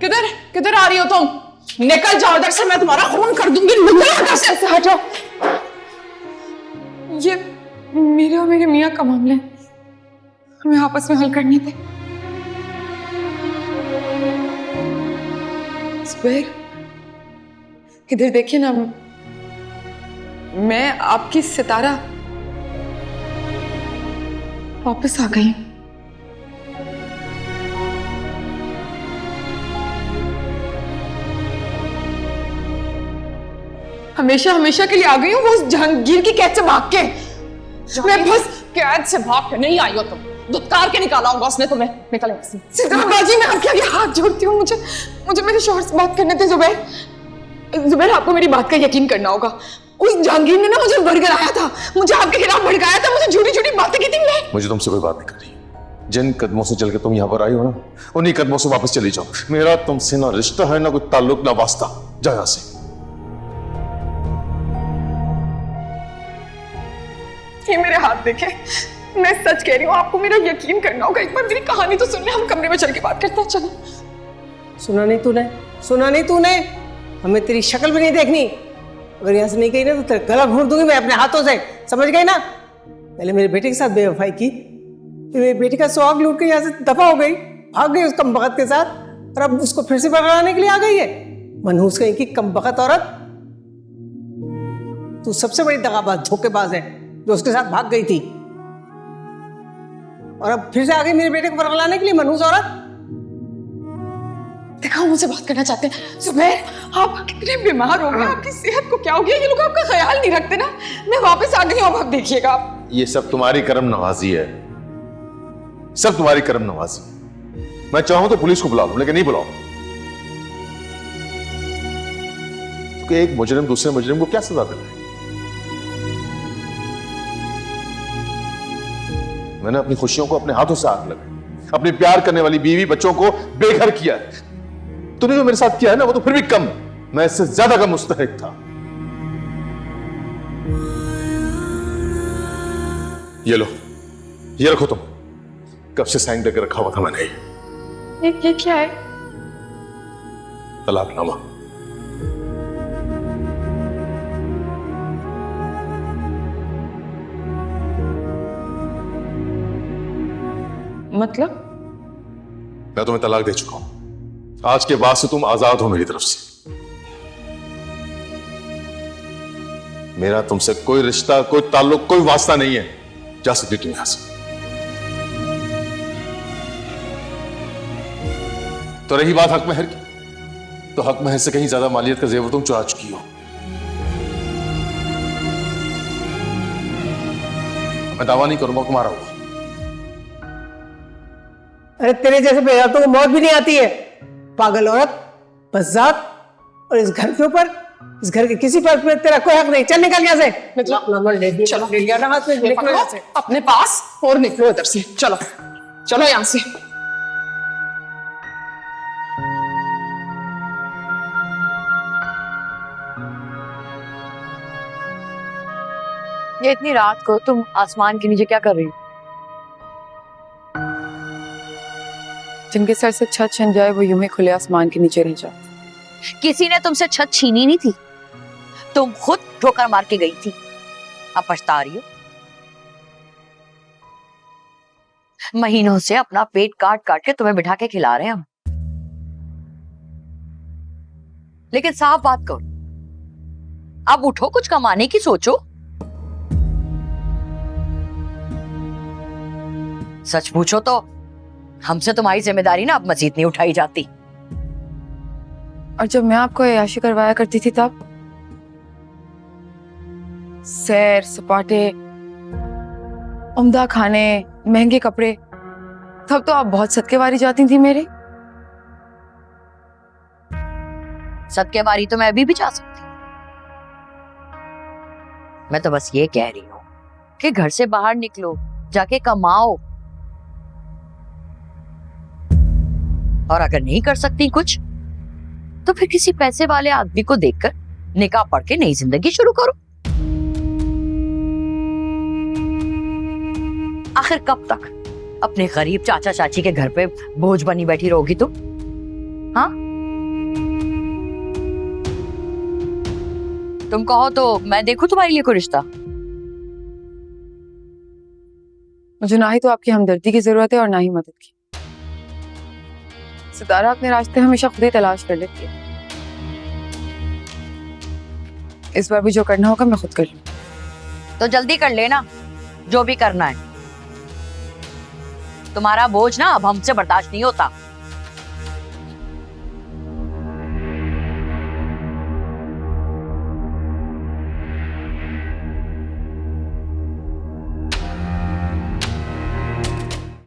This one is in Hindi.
किधर किधर आ रही हो तुम? निकल जाओ इधर से, मैं तुम्हारा खून कर दूंगी। निकलो इधर से, हटो। ये मेरे और मेरे मियाँ का मामला है, हमें आपस में हल करने थे। जुबैर, इधर देखिए ना, मैं आपकी सितारा वापस आ गई। हमेशा हमेशा के लिए आ गई हूँ वो उस जहांगीर की कैद से भाग के। मैं बस कैद से भाग के नहीं आई हो तुम, दुत्कार के निकाला होगा उसने तुम्हें। निकल यहाँ से। सिताराबाजी, मैं आपके आगे हाथ जोड़ती हूँ, मुझे मेरे शौहर से बात करने थे। जुबैर, आपको मेरी बात का यकीन करना होगा। उस जहांगीर ने ना मुझे भड़काया था, मुझे आपके खिलाफ भड़काया था, मुझे झूठी झूठी बातें की थी। मुझे तुमसे कोई बात नहीं करनी। जिन कदमों से चल के तुम यहाँ पर आई हो ना, उन्हीं कदमों से वापस चली जाओ। मेरा तुमसे ना रिश्ता है, ना कोई ताल्लुक, ना वास्ता। जाओ यहाँ से। ये मेरे हाथ देखे, मैं सच कह रही हूँ, आपको मेरा यकीन करना होगा। एक बार मेरी कहानी तो सुन ले, हम कमरे में चल के बात करते हैं। चलो। सुना नहीं तूने? हमें तेरी शक्ल भी नहीं देखनी। अगर यहाँ से नहीं गई ना तो तेरा गला घोंट दूंगी मैं अपने हाथों से, समझ गई ना? पहले मेरे बेटे के साथ बेवफाई की, फिर मेरे बेटे का सुहाग लूट के यहाँ से दफा हो गई, भाग गई उस कमबख्त के साथ, और अब उसको फिर से पकड़ाने के लिए आ गई है। मनहूस कहीं की कमबख्त औरत। तू सबसे बड़ी दगाबाज, धोखेबाज है जो उसके साथ भाग गई थी, और अब फिर से आ गई मेरे बेटे को पकड़ाने के लिए, मनहूस औरत। देखा, मुझसे बात करना चाहते हैं। जुबैर, आप कितने बीमार हो गए, आपकी सेहत को क्या हो गया? ये लोग आपका ख्याल नहीं रखते ना। मैं वापस आ गई हूँ, अब आप देखिएगा। आप ये सब तुम्हारी करम नवाजी है, सब तुम्हारी करम नवाजी। मैं चाहूं तो पुलिस को बुला लूं, लेकिन नहीं बुलाऊं, क्योंकि एक मुजरिम दूसरे मुजरिम को क्या सजा देता है? मैंने अपनी खुशियों को अपने हाथों से आग लगाई, अपनी प्यार करने वाली बीवी बच्चों को बेघर किया। तूने जो मेरे साथ किया है ना, वो तो फिर भी कम, मैं इससे ज्यादा का मुस्तहिक था। ये लो, ये रखो तुम। कब से साइन करके रखा हुआ था मैंने। ये क्या है? तलाकनामा। मतलब? मैं तुम्हें तलाक दे चुका हूं। आज के बाद से तुम आजाद हो मेरी तरफ से। मेरा तुमसे कोई रिश्ता, कोई ताल्लुक, कोई वास्ता नहीं है। जा सकती तुम यहां से। तो रही बात हक महर की, तो हक महर से कहीं ज्यादा मालियत का जेवर तुम चुरा चुकी हो। मैं दावा नहीं करूंगा तुम्हारा हुआ। अरे तेरे जैसे बेजातों को मौत भी नहीं आती है, पागल औरत, बज़ात। और इस घर के ऊपर, इस घर के किसी पर तेरा कोई हक नहीं। चल निकल यहाँ से। चलो, ले लिया ना हाथ में, निकलो यहाँ से अपने पास और निकलो इधर से। चलो चलो यहाँ से। ये इतनी रात को तुम आसमान के नीचे क्या कर रही हो? जिनके सर से छत छिन जाए वो यूं ही खुले आसमान के नीचे रह जाए। किसी ने तुमसे छत छीनी नहीं थी, तुम खुद ठोकर मार के गई थी। अब पछता रही हो। महीनों से अपना पेट काट काट के तुम्हें बिठा के खिला रहे हैं हम, लेकिन साफ बात करो, अब उठो, कुछ कमाने की सोचो। सच पूछो तो हमसे तुम्हारी जिम्मेदारी ना अब मजीद नहीं उठाई जाती। और जब मैं आपको अय्याशी करवाया करती थी तब सैर सपाटे, उम्दा खाने, महंगे कपड़े, तब तो आप बहुत सदकेवारी जाती थी मेरे। सदकेवारी तो मैं अभी भी जा सकती हूँ। मैं तो बस ये कह रही हूँ कि घर से बाहर निकलो, जाके कमाओ, और अगर नहीं कर सकती कुछ तो फिर किसी पैसे वाले आदमी को देखकर निकाह पढ़ के नई जिंदगी शुरू करो। आखिर कब तक अपने गरीब चाचा चाची के घर पे बोझ बनी बैठी रहोगी तुम? हाँ, तुम कहो तो मैं देखूं तुम्हारे लिए कोई रिश्ता। मुझे ना ही तो आपकी हमदर्दी की जरूरत है और ना ही मदद की। सितारा अपने रास्ते हमेशा खुद ही तलाश कर लेती है। इस बार भी जो करना होगा मैं खुद कर लूँ। तो जल्दी कर लेना जो भी करना है। तुम्हारा बोझ ना अब हमसे बर्दाश्त नहीं होता।